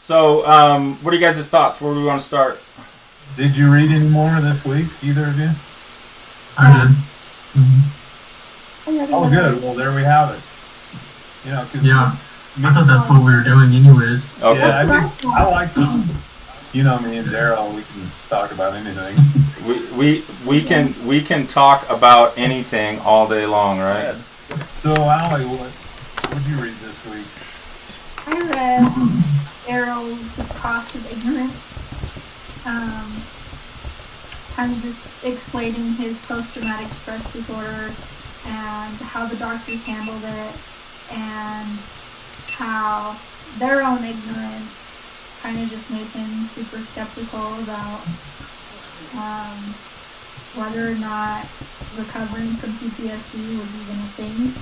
So, what are you guys' thoughts? Where do we want to start? Did you read any more this week, either of you? I did. Mm-hmm. Oh, good. Well, there we have it. You know, yeah, I thought that's what we were doing anyways. Okay. Yeah, I like this. You know me and Darryl, we can talk about anything. we can talk about anything all day long, right? So, Allie, what did you read this week? I read Darryl's The Cost of Ignorance. Kind of just explaining his post-traumatic stress disorder and how the doctors handled it and how their own ignorance kind of just made him super skeptical about whether or not recovering from PTSD was even a thing.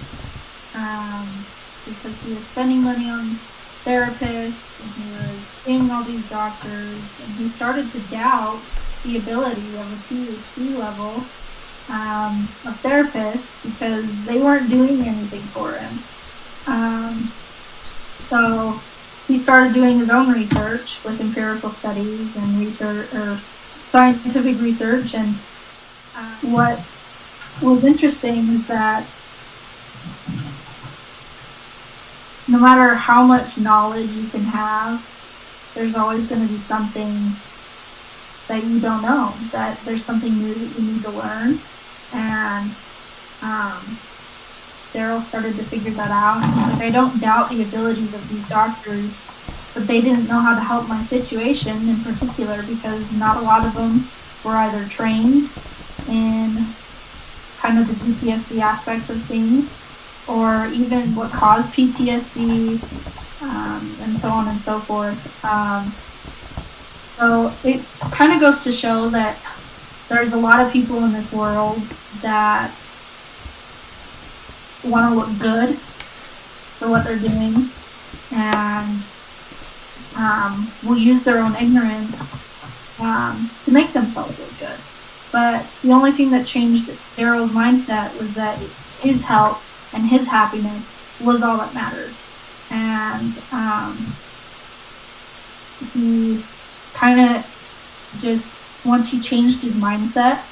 Because he was spending money on therapists and he was seeing all these doctors and he started to doubt the ability of a PhD level of therapists because they weren't doing anything for him. So he started doing his own research with empirical studies and research or scientific research, and what was interesting is that no matter how much knowledge you can have, there's always going to be something that you don't know, that there's something new that you need to learn. And Darryl started to figure that out. He's like, I don't doubt the abilities of these doctors, but they didn't know how to help my situation in particular because not a lot of them were either trained in kind of the PTSD aspects of things, or even what caused PTSD, and so on and so forth. So it kind of goes to show that there's a lot of people in this world that want to look good for what they're doing and will use their own ignorance to make themselves look good. But the only thing that changed Darryl's mindset was that his health and his happiness was all that mattered. And he kind of just, once he changed his mindset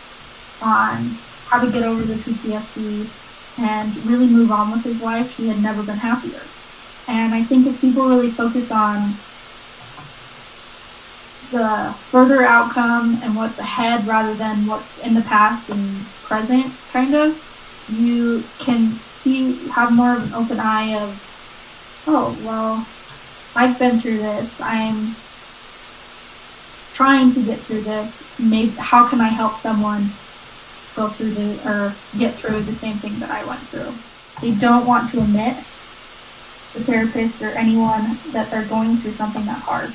on how to get over the PTSD and really move on with his life, he had never been happier. And I think if people really focus on the further outcome and what's ahead rather than what's in the past and present, kind of, you can have more of an open eye of, oh, well, I've been through this, I'm trying to get through this, maybe how can I help someone go through or get through the same thing that I went through. They don't want to admit, the therapist or anyone, that they're going through something that hard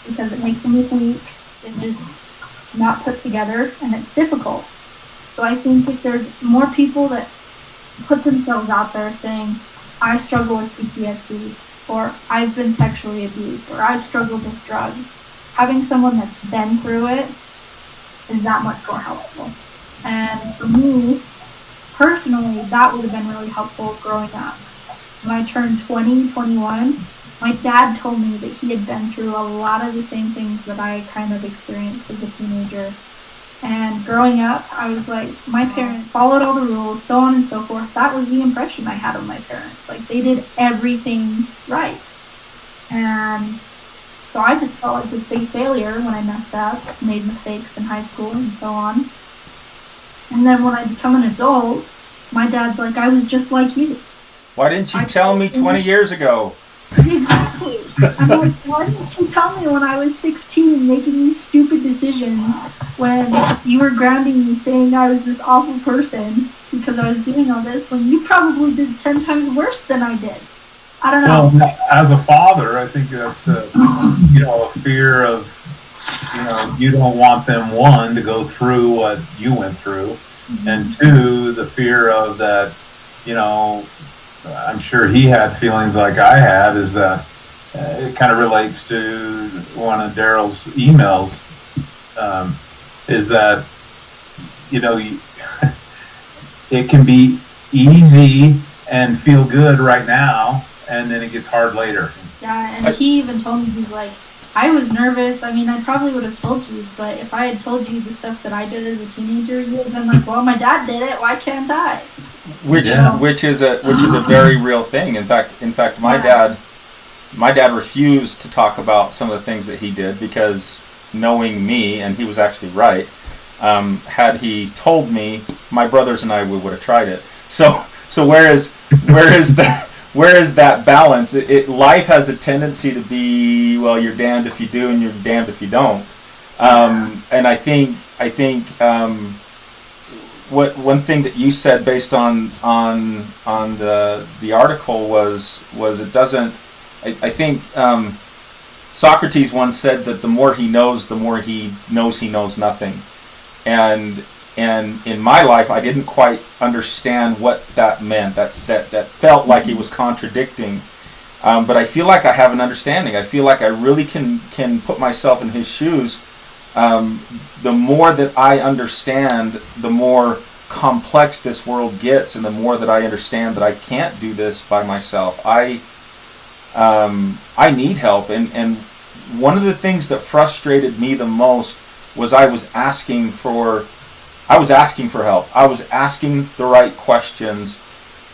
because it makes them look weak and just not put together, and it's difficult. So I think if there's more people that put themselves out there saying, I struggle with PTSD, or I've been sexually abused, or I've struggled with drugs, having someone that's been through it is that much more helpful. And for me, personally, that would have been really helpful growing up. When I turned 20, 21, my dad told me that he had been through a lot of the same things that I kind of experienced as a teenager. And growing up, I was like, my parents followed all the rules, so on and so forth. That was the impression I had of my parents. Like, they did everything right. And so I just felt like this big failure when I messed up, made mistakes in high school and so on. And then when I become an adult, my dad's like, I was just like you. Why didn't you tell me 20 years ago? Exactly. I'm like, why didn't you tell me when I was 16 making these stupid decisions when you were grounding me saying I was this awful person because I was doing all this when you probably did 10 times worse than I did? I don't know. Well, as a father, I think that's a fear of, you don't want them, one, to go through what you went through, Mm-hmm. and two, the fear of that, I'm sure he had feelings like I had, is that it kind of relates to one of Darryl's emails, is that, it can be easy and feel good right now, and then it gets hard later. Yeah, and he even told me, he's like, I was nervous. I mean, I probably would have told you, but if I had told you the stuff that I did as a teenager, you would have been like, well, my dad did it. Why can't I? Which is a very real thing. In fact, my dad refused to talk about some of the things that he did because, knowing me, and he was actually right. Had he told me, my brothers and I would have tried it. So where is that balance? Life has a tendency to be, well, you're damned if you do and you're damned if you don't. And I think one thing that you said based on the article was it doesn't. I think Socrates once said that the more he knows he knows nothing. And in my life, I didn't quite understand what that meant. That felt like it was contradicting. But I feel like I have an understanding. I feel like I really can put myself in his shoes. The more that I understand, the more complex this world gets, and the more that I understand that I can't do this by myself. I need help. And one of the things that frustrated me the most was I was asking for help. I was asking the right questions,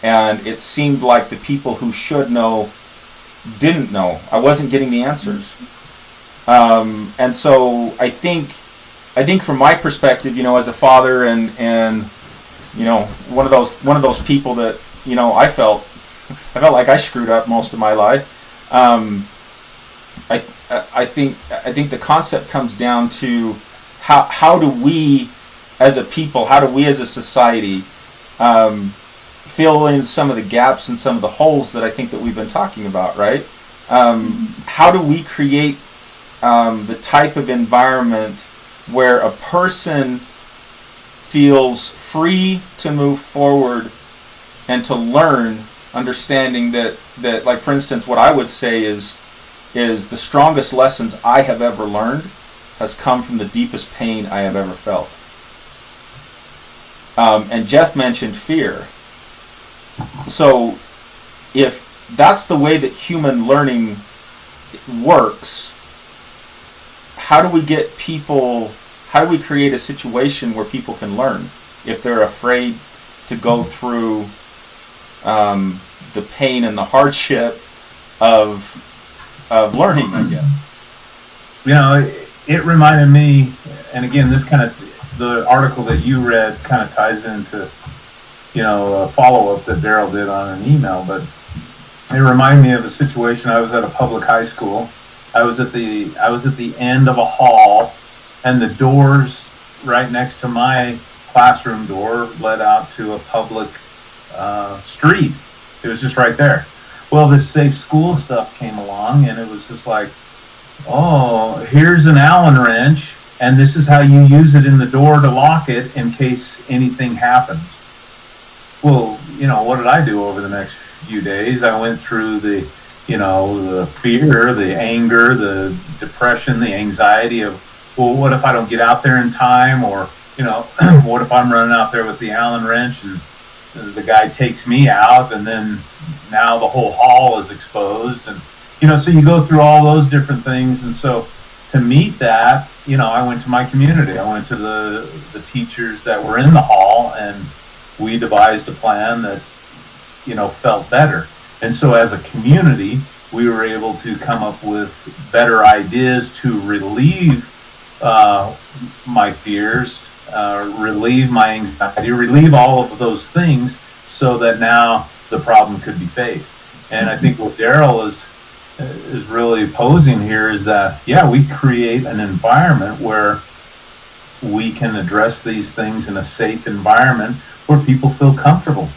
and it seemed like the people who should know didn't know. I wasn't getting the answers. And so I think from my perspective, as a father and one of those people that, I felt like I screwed up most of my life. I think the concept comes down to how do we as a people, how do we as a society fill in some of the gaps and some of the holes that I think that we've been talking about, right? How do we create the type of environment where a person feels free to move forward and to learn, understanding that like, for instance, what I would say is the strongest lessons I have ever learned has come from the deepest pain I have ever felt. And Jeff mentioned fear. So if that's the way that human learning works, how do we create a situation where people can learn if they're afraid to go through the pain and the hardship of learning, I guess? It reminded me, and again, this kind of, the article that you read kind of ties into, a follow-up that Darryl did on an email, but it reminded me of a situation. I was at a public high school. I was at the end of a hall, and the doors right next to my classroom door led out to a public street. It was just right there. Well, this safe school stuff came along, and it was just like, oh, here's an Allen wrench, and this is how you use it in the door to lock it in case anything happens. Well, what did I do over the next few days? I went through the fear, the anger, the depression, the anxiety of, well, what if I don't get out there in time? Or, what if I'm running out there with the Allen wrench and the guy takes me out, and then now the whole hall is exposed? And, so you go through all those different things. And so to meet that, I went to my community. I went to the teachers that were in the hall, and we devised a plan that, felt better. And so as a community, we were able to come up with better ideas to relieve my fears, relieve my anxiety, relieve all of those things, so that now the problem could be faced. And I think what Darryl is really posing here is that, we create an environment where we can address these things in a safe environment where people feel comfortable.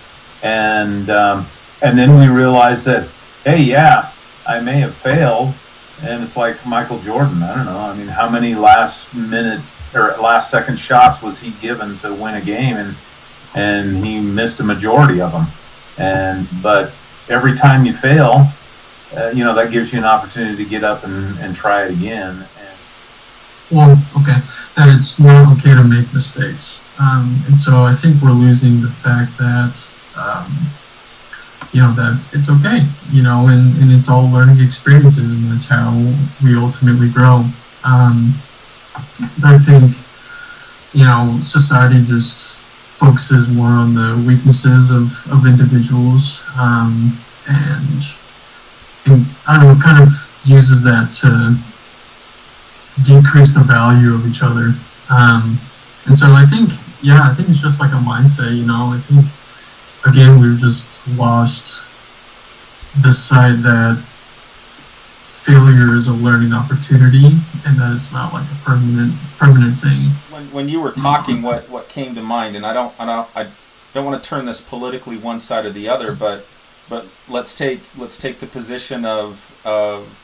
And then we realize that, hey, I may have failed, and it's like Michael Jordan. I don't know. I mean, how many last second shots was he given to win a game, and he missed a majority of them. But every time you fail, that gives you an opportunity to get up and try it again. That it's not okay to make mistakes. And so I think we're losing the fact that that it's okay, and it's all learning experiences, and that's how we ultimately grow. I think, society just focuses more on the weaknesses of individuals, and I don't know, kind of uses that to decrease the value of each other. And so I think it's just like a mindset, I think, again, we've just lost the sight that failure is a learning opportunity, and that it's not like a permanent thing. When you were talking, what came to mind, and I don't want to turn this politically one side or the other, but let's take the position of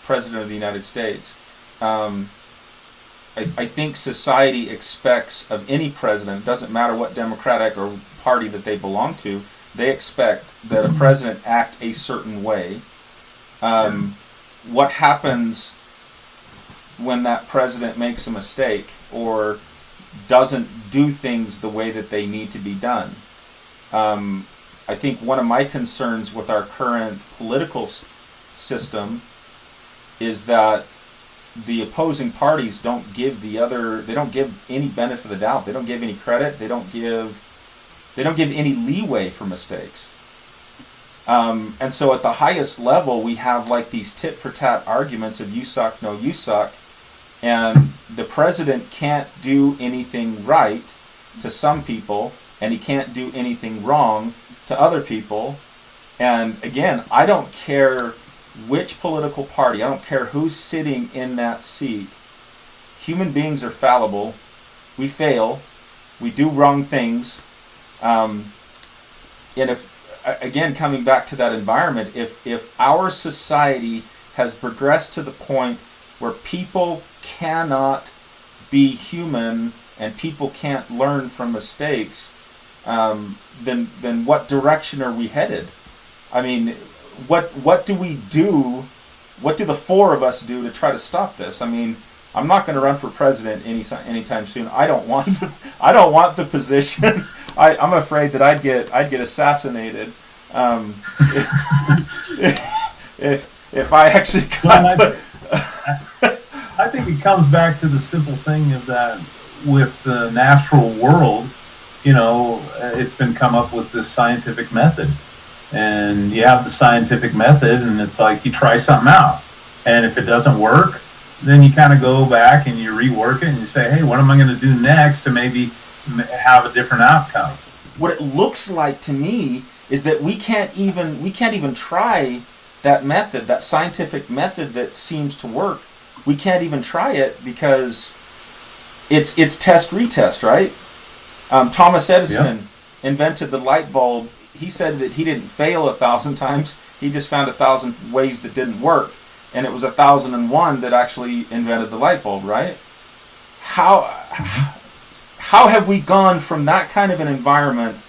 President of the United States. I think society expects of any president, doesn't matter what Democratic or party that they belong to, they expect that a president act a certain way. What happens when that president makes a mistake or doesn't do things the way that they need to be done? I think one of my concerns with our current political system is that the opposing parties don't give any benefit of the doubt. They don't give any credit. They don't give any leeway for mistakes. And so at the highest level, we have like these tit for tat arguments of you suck, no, you suck. And the president can't do anything right to some people, and he can't do anything wrong to other people. And again, I don't care which political party, I don't care who's sitting in that seat. Human beings are fallible. We fail. We do wrong things. And if, again, coming back to that environment, if our society has progressed to the point where people cannot be human and people can't learn from mistakes, then what direction are we headed? I mean, what do we do? What do the four of us do to try to stop this? I mean, I'm not going to run for president anytime soon. I don't want the position. I'm afraid that I'd get assassinated if I actually got. I think it comes back to the simple thing of that with the natural world. It's been come up with this scientific method. And you have the scientific method, and it's like you try something out. And if it doesn't work, then you kind of go back and you rework it and you say, hey, what am I going to do next to maybe have a different outcome? What it looks like to me is that we can't even try that method, that scientific method that seems to work. We can't even try it because it's test retest, right? Thomas Edison invented the light bulb. He said that he didn't fail 1,000 times. He just found 1,000 ways that didn't work. And it was 1,001 that actually invented the light bulb, right? How have we gone from that kind of an environment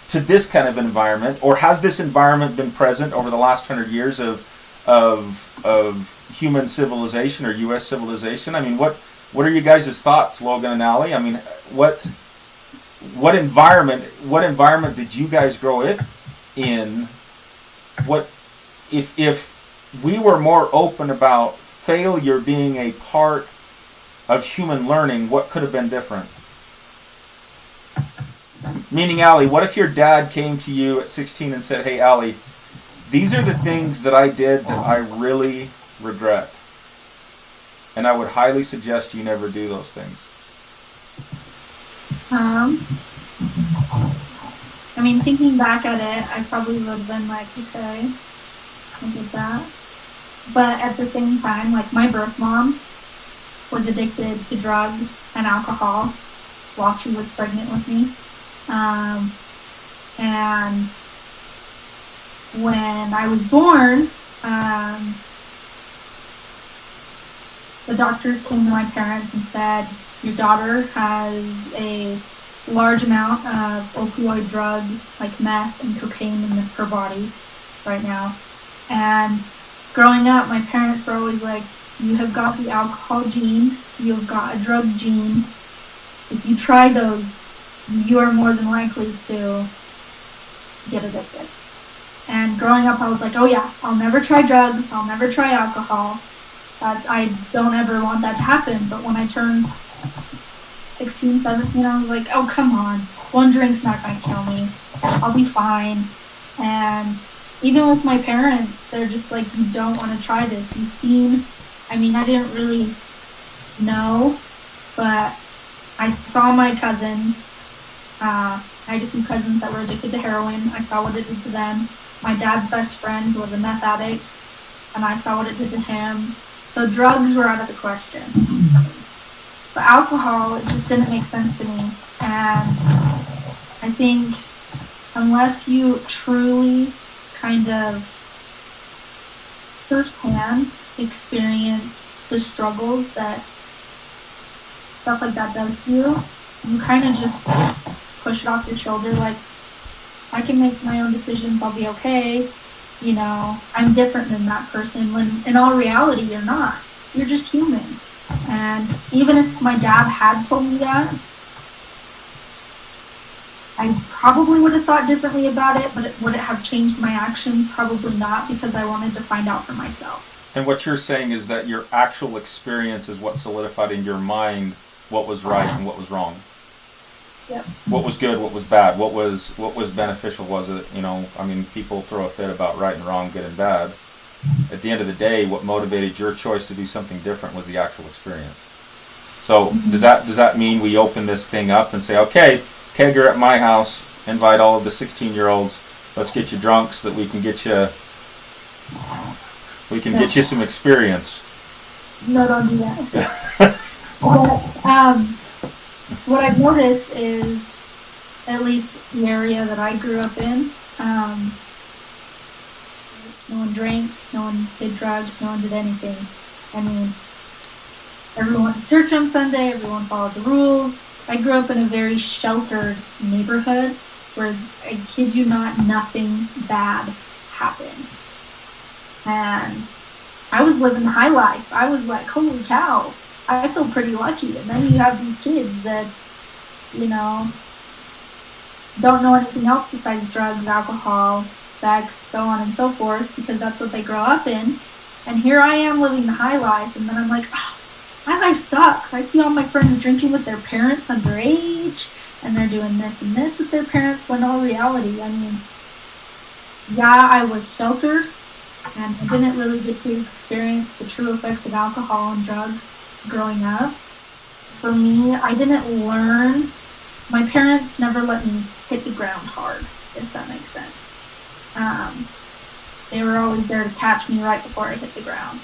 to this kind of environment? Or has this environment been present over the last 100 years of human civilization or U.S. civilization? I mean, what are you guys' thoughts, Logan and Allie? I mean, what environment did you guys grow it in? What if we were more open about failure being a part of human learning, what could have been different? Meaning, Allie, what if your dad came to you at 16 and said, hey, Allie, these are the things that I did that I really regret, and I would highly suggest you never do those things? I mean, thinking back at it, I probably would have been like, okay, I did that. But at the same time, like, my birth mom was addicted to drugs and alcohol while she was pregnant with me. And when I was born, the doctors came to my parents and said, your daughter has a large amount of opioid drugs like meth and cocaine in her body right now. And growing up, my parents were always like, you have got the alcohol gene, you have got a drug gene. If you try those, you are more than likely to get addicted. And growing up, I was like, oh yeah, I'll never try drugs, I'll never try alcohol. I don't ever want that to happen. But when I turned 16, 17, I was like, oh, come on. One drink's not going to kill me. I'll be fine. And even with my parents, they're just like, you don't want to try this. You've seen, I mean, I didn't really know, but I saw my cousin. I had a few cousins that were addicted to heroin. I saw what it did to them. My dad's best friend was a meth addict, and I saw what it did to him. So drugs were out of the question. But alcohol, it just didn't make sense to me. And I think unless you truly kind of firsthand experience the struggles that stuff like that does to you, you kind of just push it off your shoulder like, I can make my own decisions, I'll be okay. You know, I'm different than that person, when in all reality, you're not. You're just human. And even if my dad had told me that, I probably would have thought differently about it, but would it have changed my actions? Probably not, because I wanted to find out for myself. And what you're saying is that your actual experience is what solidified in your mind what was right and what was wrong. Yep. What was good, what was bad, what was beneficial, was it, you know, I mean, people throw a fit about right and wrong, good and bad. At the end of the day, what motivated your choice to do something different was the actual experience. So does that mean we open this thing up and say, okay, kegger at my house, invite all of the 16-year-olds, let's get you drunk so that we can get you some experience. No, don't do that. But, what I've noticed is, at least the area that I grew up in, no one drank, no one did drugs, no one did anything. I mean, everyone went to church on Sunday, everyone followed the rules. I grew up in a very sheltered neighborhood where, I kid you not, nothing bad happened. And I was living the high life. I was like, holy cow, I feel pretty lucky. And then you have these kids that, you know, don't know anything else besides drugs, alcohol, sex, so on and so forth, because that's what they grow up in. And here I am living the high life, and then I'm like, oh, my life sucks. I see all my friends drinking with their parents underage, and they're doing this and this with their parents, when in all reality, I mean, yeah, I was sheltered, and I didn't really get to experience the true effects of alcohol and drugs growing up. For me, I didn't learn. My parents never let me hit the ground hard, if that makes sense. They were always there to catch me right before I hit the ground,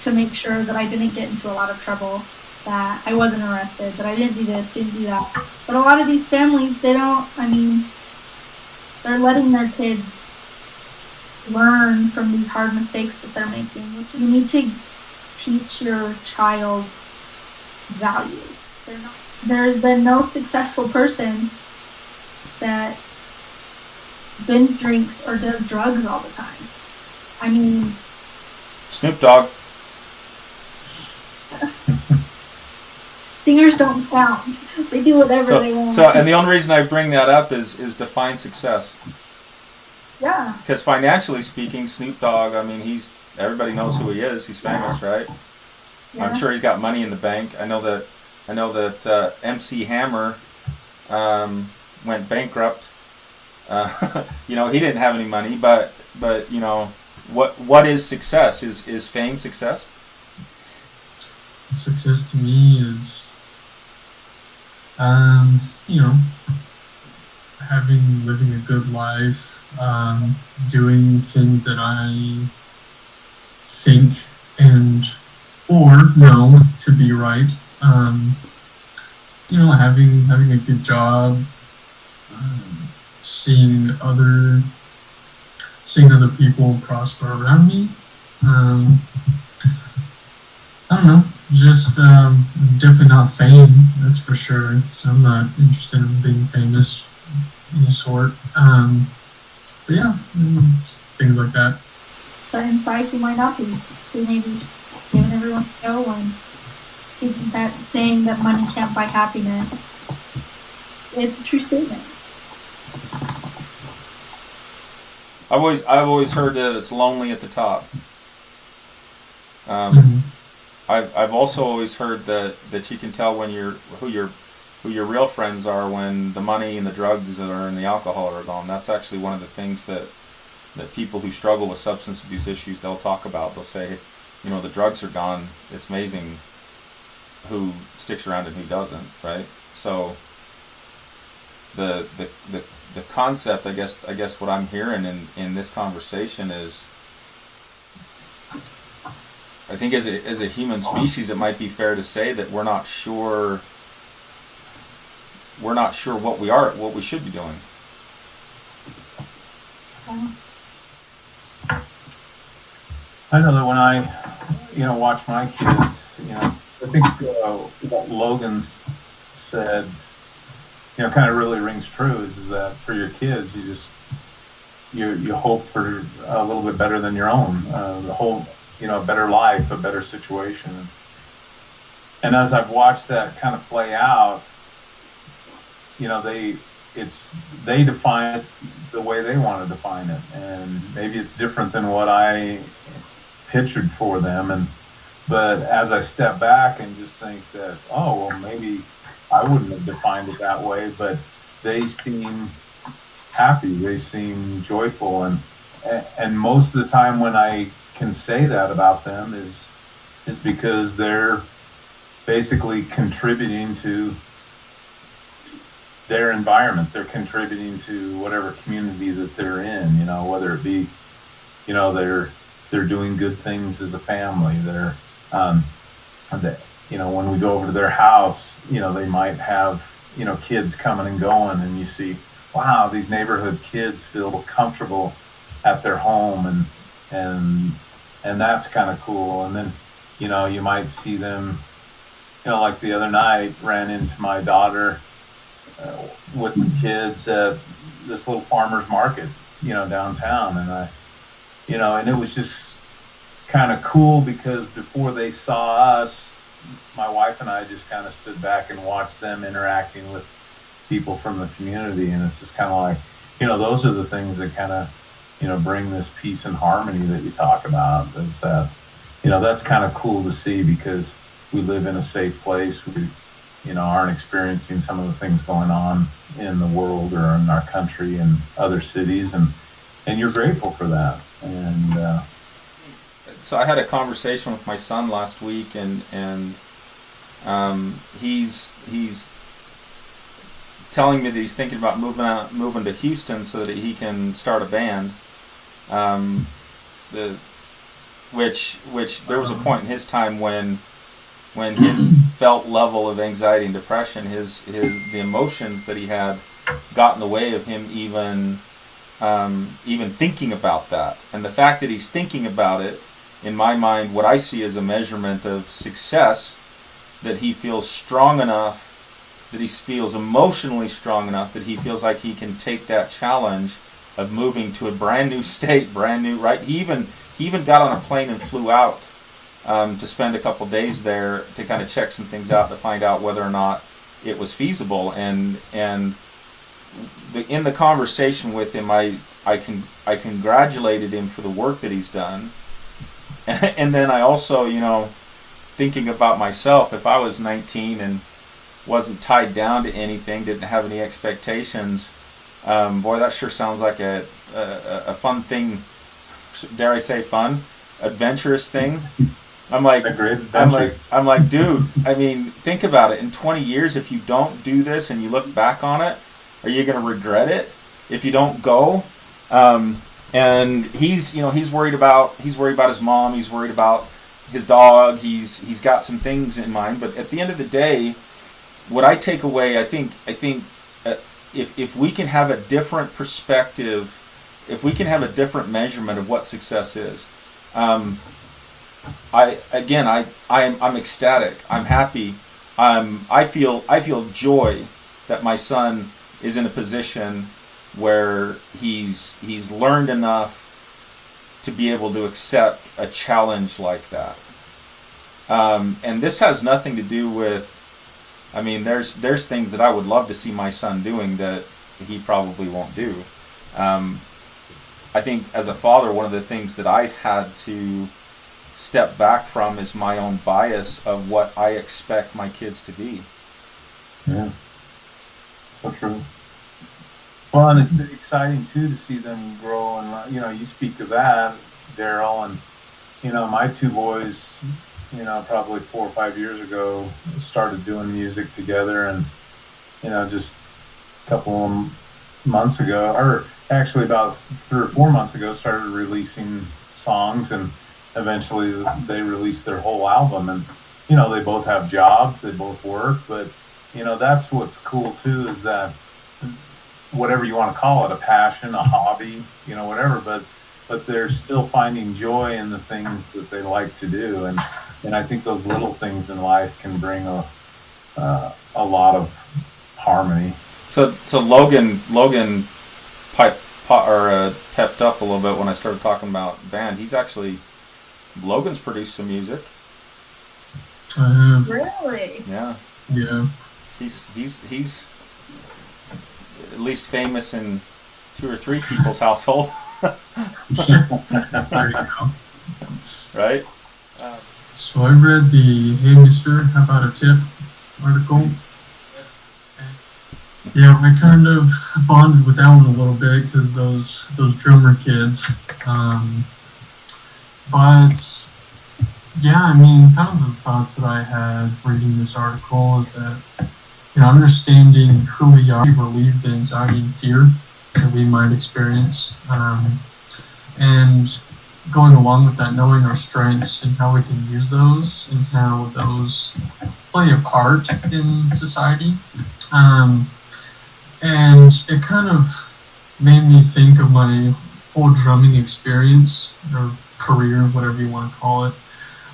to make sure that I didn't get into a lot of trouble, that I wasn't arrested, that I didn't do this, didn't do that. But a lot of these families, they don't, I mean, they're letting their kids learn from these hard mistakes that they're making. You need to teach your child values. There's been no successful person that binge drinks or does drugs all the time. I mean, Snoop Dogg. Singers don't count. They do whatever they want. So, and the only reason I bring that up is define success. Yeah. Because financially speaking, Snoop Dogg, I mean, everybody knows who he is. He's famous, right? Yeah. I'm sure he's got money in the bank. I know that MC Hammer went bankrupt. You know, he didn't have any money, but you know, what is success? Is fame success? Success to me is, you know, living a good life, doing things that I think or know to be right. You know, having a good job, seeing other people prosper around me. I don't know, just definitely not fame, that's for sure. So I'm not interested in being famous of any sort. But yeah, things like that. But inside, you might not be. You may be giving everyone a show and that saying that money can't buy happiness. It's a true statement. I've always heard that it's lonely at the top. Mm-hmm. I've also always heard that you can tell when who your real friends are when the money and the drugs and the alcohol are gone. That's actually one of the things that people who struggle with substance abuse issues, they'll talk about. They'll say, the drugs are gone. It's amazing who sticks around and who doesn't, right? So the concept, I guess what I'm hearing in this conversation is, I think as a human species, it might be fair to say that we're not sure what we should be doing. I know that when I, watch my kids, I think what Logan's said, kind of really rings true is that for your kids, you hope for a little bit better than your own, the whole, a better life, a better situation. And as I've watched that kind of play out, they define it the way they want to define it, and maybe it's different than what I pictured for them. But as I step back and just think that, oh, well, maybe I wouldn't have defined it that way, but they seem happy, they seem joyful, and most of the time when I can say that about them is because they're basically contributing to their environment. They're contributing to whatever community that they're in, whether it be, they're doing good things as a family. They're, when we go over to their house, they might have, kids coming and going, and you see, wow, these neighborhood kids feel comfortable at their home, and that's kind of cool. And then, you might see them, like the other night, ran into my daughter with the kids at this little farmer's market, downtown, and and it was just kind of cool because before they saw us, my wife and I just kind of stood back and watched them interacting with people from the community, and it's just kind of like, those are the things that kind of, bring this peace and harmony that you talk about. Is that, that's kind of cool to see because we live in a safe place. We, aren't experiencing some of the things going on in the world or in our country and other cities, and you're grateful for that. And so I had a conversation with my son last week, and he's telling me that he's thinking about moving to Houston so that he can start a band. Which there was a point in his time when his felt level of anxiety and depression, the emotions that he had got in the way of him even thinking about that. And the fact that he's thinking about it, in my mind, what I see as a measurement of success, that he feels strong enough, that he feels emotionally strong enough, that he feels like he can take that challenge of moving to a brand new state, brand new, right? He even got on a plane and flew out to spend a couple days there to kind of check some things out to find out whether or not it was feasible. And in the conversation with him, I congratulated him for the work that he's done, and then I also, thinking about myself, if I was 19 and wasn't tied down to anything, didn't have any expectations, boy, that sure sounds like a fun thing. Dare I say fun, adventurous thing? I'm like, dude. I mean, think about it. In 20 years, if you don't do this and you look back on it, are you going to regret it if you don't go? And he's worried about his mom. He's worried about his dog. He's got some things in mind. But at the end of the day, what I take away, I think if we can have a different perspective, if we can have a different measurement of what success is, I'm ecstatic. I'm happy. I feel joy that my son is in a position where he's learned enough to be able to accept a challenge like that. And this has nothing to do with, I mean, there's things that I would love to see my son doing that he probably won't do. I think as a father, one of the things that I've had to step back from is my own bias of what I expect my kids to be. Yeah, so true. Well, and it's exciting too to see them grow, and you speak of that, Darryl, and my two boys, probably 4 or 5 years ago, started doing music together, and just a couple of months ago, or actually about 3 or 4 months ago, started releasing songs, and eventually they released their whole album. And they both have jobs, they both work, but that's what's cool too, is that whatever you want to call it, a passion, a hobby, whatever, but they're still finding joy in the things that they like to do, and I think those little things in life can bring a lot of harmony. So Logan pepped up a little bit when I started talking about band. Logan's produced some music. Really? Yeah. Yeah. He's at least famous in 2 or 3 people's household. There you go. Right? So I read the Hey Mister, How About a Tip article. Yeah, I kind of bonded with that one a little bit because those drummer kids. But yeah, I mean, kind of the thoughts that I had reading this article is that, understanding who we are, we relieve the anxiety and fear that we might experience, and going along with that, knowing our strengths and how we can use those and how those play a part in society. And it kind of made me think of my whole drumming experience or career, whatever you want to call it.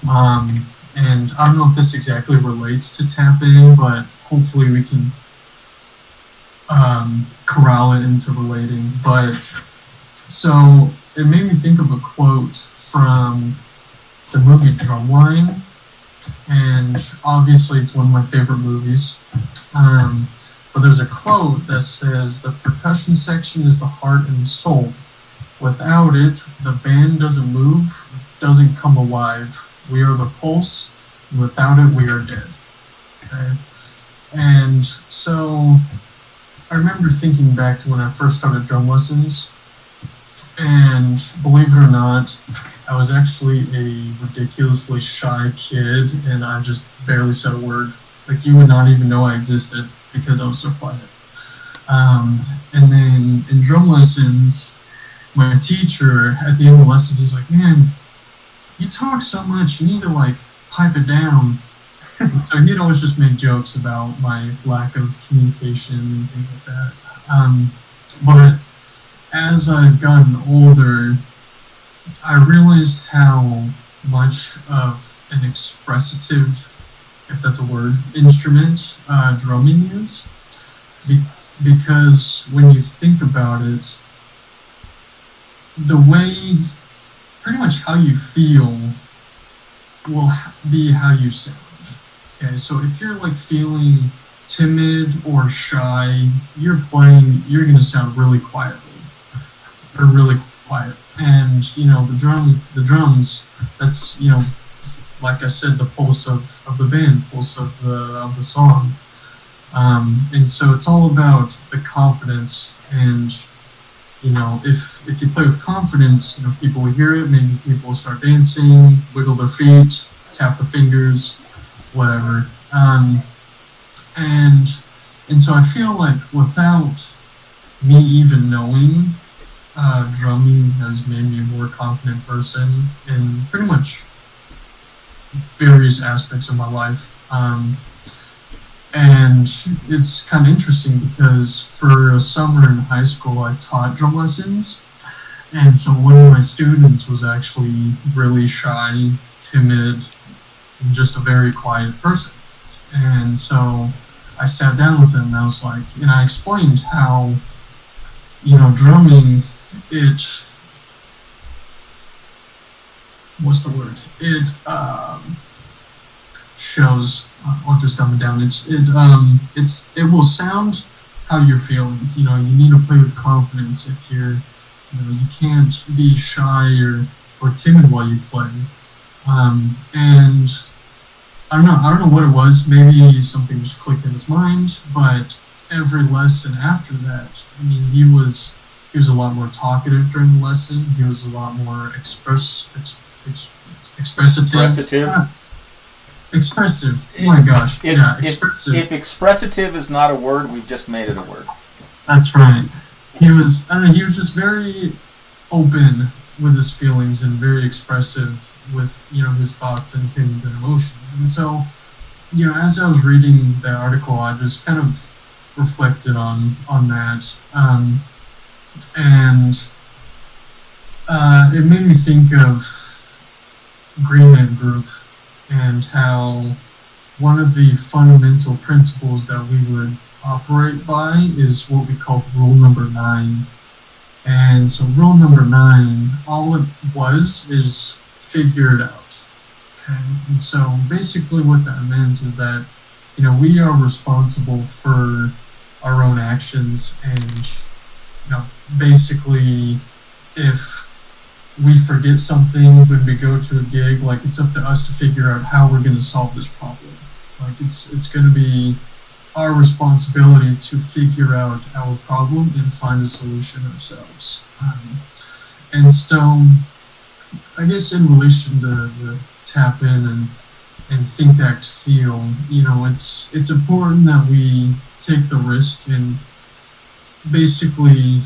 And I don't know if this exactly relates to tapping, but hopefully we can corral it into relating. But so it made me think of a quote from the movie Drumline, and obviously it's one of my favorite movies. But there's a quote that says, "The percussion section is the heart and the soul. Without it, the band doesn't move, doesn't come alive. We are the pulse, and without it, we are dead." Okay? And so I remember thinking back to when I first started drum lessons, and believe it or not, I was actually a ridiculously shy kid, and I just barely said a word. Like, you would not even know I existed because I was so quiet. And then in drum lessons, my teacher, at the end of the lesson, he's like, "Man, you talk so much, you need to, pipe it down." So he'd always just make jokes about my lack of communication and things like that. But as I've gotten older, I realized how much of an expressive, if that's a word, instrument drumming is. Because when you think about it, the way, pretty much how you feel will be how you sound. Okay, so if you're feeling timid or shy, you're going to sound really quietly, or really quiet. And the drums, that's like I said, the pulse of the band, pulse of the song. And so it's all about the confidence. And if you play with confidence, people will hear it. Maybe people will start dancing, wiggle their feet, tap the fingers, whatever. And so I feel like without me even knowing, drumming has made me a more confident person in pretty much various aspects of my life. And it's kind of interesting because for a summer in high school, I taught drum lessons. And so one of my students was actually really shy, timid, and just a very quiet person. And so I sat down with him and I was like, and I explained how, drumming, shows, I'll just dumb it down. It will sound how you're feeling. You need to play with confidence if you're You can't be shy or timid while you play. And I don't know what it was. Maybe something just clicked in his mind. But every lesson after that, I mean, he was a lot more talkative during the lesson. He was a lot more expressive. Expressive. Oh my gosh. Expressive. If expressive is not a word, we've just made it a word. That's right. He was just very open with his feelings and very expressive with, his thoughts and opinions and emotions. And so, as I was reading that article, I just kind of reflected on that. And it made me think of Green Man Group and how one of the fundamental principles that we would operate by is what we call rule number 9. And so rule number 9, all it was is figure it out. Okay. And so basically what that meant is that, we are responsible for our own actions, and, basically if we forget something when we go to a gig, like, it's up to us to figure out how we're going to solve this problem. Like, it's going to be our responsibility to figure out our problem and find a solution ourselves. And so, I guess in relation to the tap in and think, act, feel, it's important that we take the risk and basically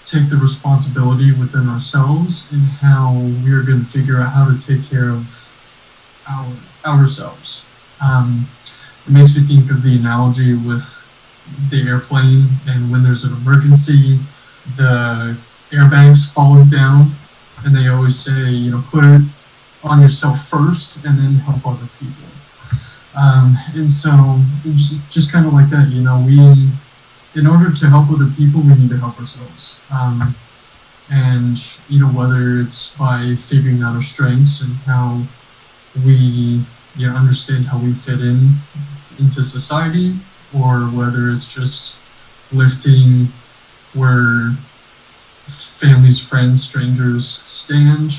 take the responsibility within ourselves and how we're going to figure out how to take care of ourselves. It makes me think of the analogy with the airplane, and when there's an emergency, the airbags falling down, and they always say, put it on yourself first and then help other people. And so just kind of like that, we, in order to help other people, we need to help ourselves. And, whether it's by figuring out our strengths and how we, understand how we fit into society, or whether it's just lifting where families, friends, strangers stand,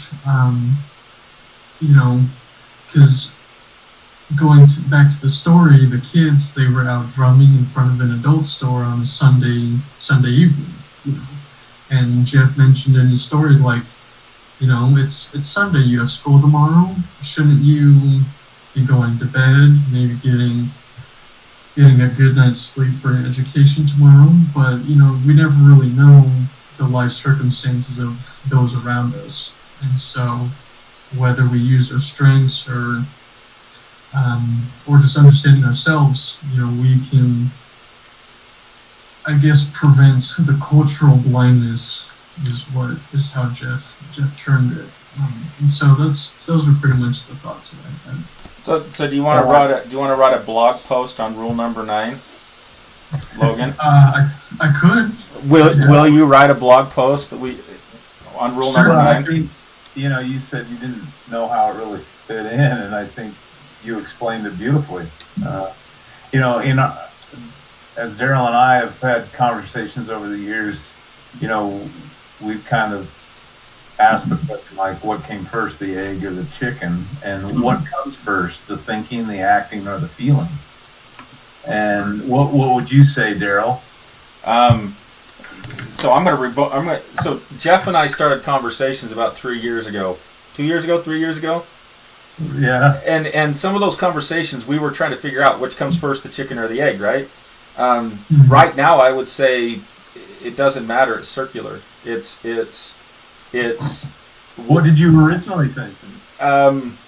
because back to the story, the kids, they were out drumming in front of an adult store on a Sunday evening, and Jeff mentioned in his story, like, it's Sunday, you have school tomorrow, shouldn't you be going to bed, maybe getting a good night's sleep for an education tomorrow? But, we never really know the life circumstances of those around us. And so whether we use our strengths or just understanding ourselves, we can, I guess, prevent the cultural blindness is how Jeff termed it. And so those are pretty much the thoughts that I had. So do you want to write a blog post on rule number 9, Logan? I could. Will you write a blog post on rule number 9? I think, you said you didn't know how it really fit in, and I think you explained it beautifully. As Darryl and I have had conversations over the years, we've kind of asked the question, like, what came first, the egg or the chicken? And what comes first, the thinking, the acting, or the feeling? And what would you say, Darryl? So Jeff and I started conversations about 3 years ago. 3 years ago? Yeah. And some of those conversations, we were trying to figure out which comes first, the chicken or the egg, right? Right now, I would say it doesn't matter. It's circular. It's. What did you originally think? I'm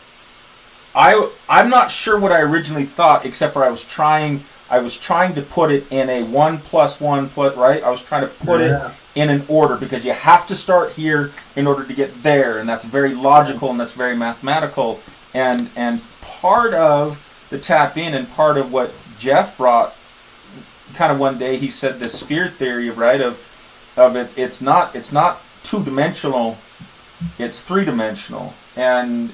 not sure what I originally thought, except for I was trying to put it in a 1 + 1 right. I was trying to put it in an order, because you have to start here in order to get there, and that's very logical and that's very mathematical. And part of the tap in and part of what Jeff brought, kind of one day he said this sphere theory of it. It's not 2-dimensional, it's 3-dimensional, and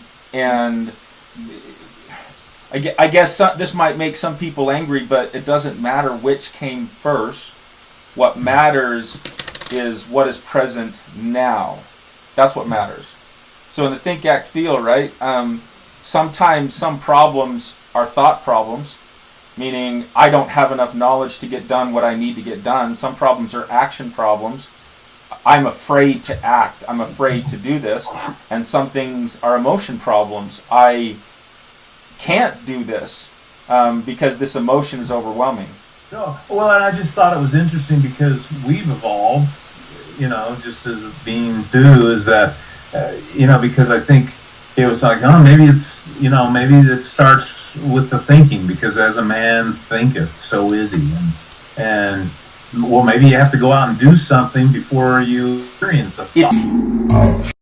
I guess this might make some people angry, but it doesn't matter which came first. What matters is what is present now. That's what matters. So in the think, act, feel, right? Sometimes some problems are thought problems, meaning I don't have enough knowledge to get done what I need to get done. Some problems are action problems. I'm afraid to act. I'm afraid to do this. And some things are emotion problems. I can't do this because this emotion is overwhelming. No. Well, and I just thought it was interesting because we've evolved, just as beings do, is that, because I think it was like, oh, maybe it's, maybe it starts with the thinking, because as a man thinketh, so is he. And well, maybe you have to go out and do something before you experience a thought.